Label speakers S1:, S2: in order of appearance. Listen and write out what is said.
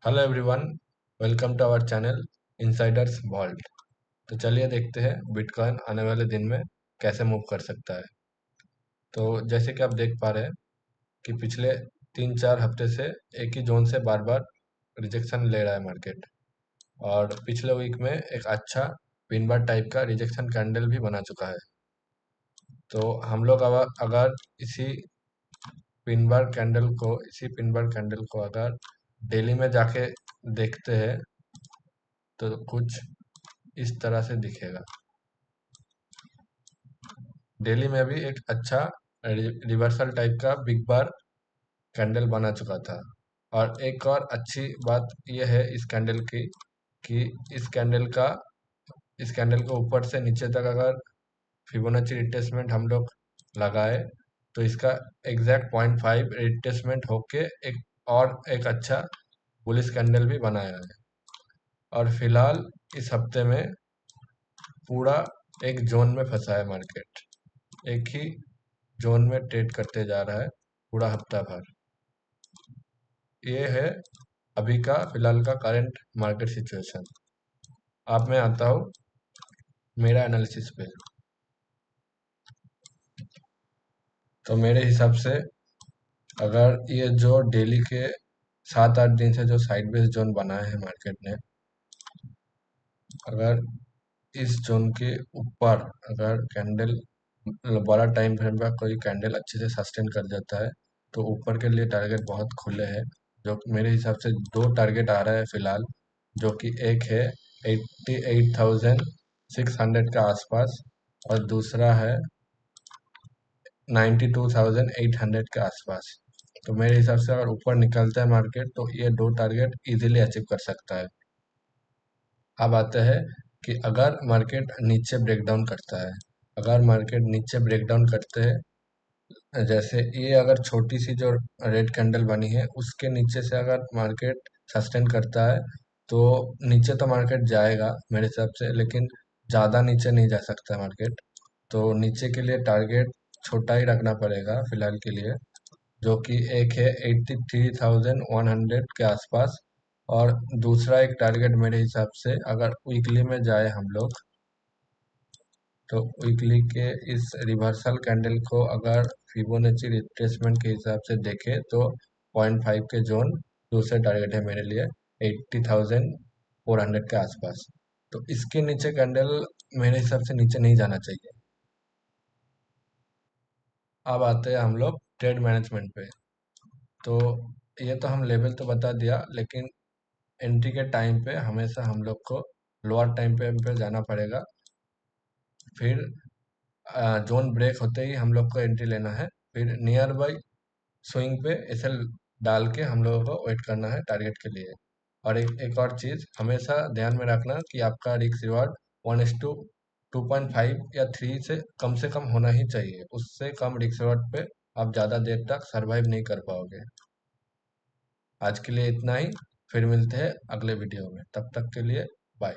S1: Hello everyone, welcome to our channel insiders vault. तो चलिए देखते हैं बिटकॉइन आने वाले दिन में कैसे मूव कर सकता है। तो जैसे कि आप देख पा रहे हैं कि पिछले 3-4 हफ्ते से एक ही जोन से बार बार रिजेक्शन ले रहा है मार्केट। और पिछले वीक में एक अच्छा पिन बार टाइप का रिजेक्शन कैंडल भी बना चुका है। तो हम लोग अगर इसी पिन बार कैंडल को अगर डेली में जाके देखते हैं तो कुछ इस तरह से दिखेगा। डेली में भी एक अच्छा रिवर्सल टाइप का बिग बार कैंडल बना चुका था। और एक और अच्छी बात यह है इस कैंडल की कि इस कैंडल को ऊपर से नीचे तक अगर फिबोनाची रिट्रेसमेंट हम लोग लगाए तो इसका एग्जैक्ट 0.5 रिट्रेसमेंट होके एक अच्छा बुलिश कैंडल भी बनाया है। और फिलहाल इस हफ्ते में पूरा एक जोन में फंसा है मार्केट। एक ही जोन में ट्रेड करते जा रहा है पूरा हफ्ता भर। ये है अभी का फिलहाल का करंट मार्केट सिचुएशन। अब मैं आता हूँ मेरा एनालिसिस पे। तो मेरे हिसाब से अगर ये जो डेली के 7-8 दिन से जो साइडवेज जोन बनाए हैं मार्केट ने, अगर इस जोन के ऊपर अगर कैंडल बड़ा टाइम फ्रेम का कोई कैंडल अच्छे से सस्टेन कर जाता है तो ऊपर के लिए टारगेट बहुत खुले हैं। जो मेरे हिसाब से दो टारगेट आ रहा है फिलहाल, जो कि एक है 88,600 के आसपास और दूसरा है 92,800 के आसपास। तो मेरे हिसाब से अगर ऊपर निकलता है मार्केट तो ये दो टारगेट इजीली अचीव कर सकता है। अब आते हैं कि अगर मार्केट नीचे ब्रेकडाउन करता है, अगर मार्केट नीचे ब्रेकडाउन करते हैं, जैसे ये अगर छोटी सी जो रेड कैंडल बनी है उसके नीचे से अगर मार्केट सस्टेन करता है तो नीचे तो मार्केट जाएगा मेरे हिसाब से, लेकिन ज़्यादा नीचे नहीं जा सकता मार्केट। तो नीचे के लिए टारगेट छोटा ही रखना पड़ेगा फिलहाल के लिए, जो कि एक है 83,100 के आसपास। और दूसरा एक टारगेट मेरे हिसाब से अगर वीकली में जाए हम लोग तो वीकली के इस रिवर्सल कैंडल को अगर फिबोनाची रिट्रेसमेंट के हिसाब से देखें तो 0.5 के जोन दूसरे टारगेट है मेरे लिए 80,400 के आसपास। तो इसके नीचे कैंडल मेरे हिसाब से नीचे नहीं जाना चाहिए। अब आते हैं हम लोग ट्रेड मैनेजमेंट पे। तो ये तो हम लेवल तो बता दिया, लेकिन एंट्री के टाइम पे हमेशा हम लोग को लोअर टाइम पे जाना पड़ेगा। फिर जोन ब्रेक होते ही हम लोग को एंट्री लेना है। फिर नियर बाई स्विंग पे एसएल डाल के हम लोगों को वेट करना है टारगेट के लिए। और एक और चीज़ हमेशा ध्यान में रखना कि आपका रिस्क रिवार्ड 1:2.5 या 3 से कम होना ही चाहिए। उससे कम रिस्क रिवार्ड पे आप ज़्यादा देर तक सरवाइव नहीं कर पाओगे। आज के लिए इतना ही। फिर मिलते हैं अगले वीडियो में, तब तक के लिए बाय।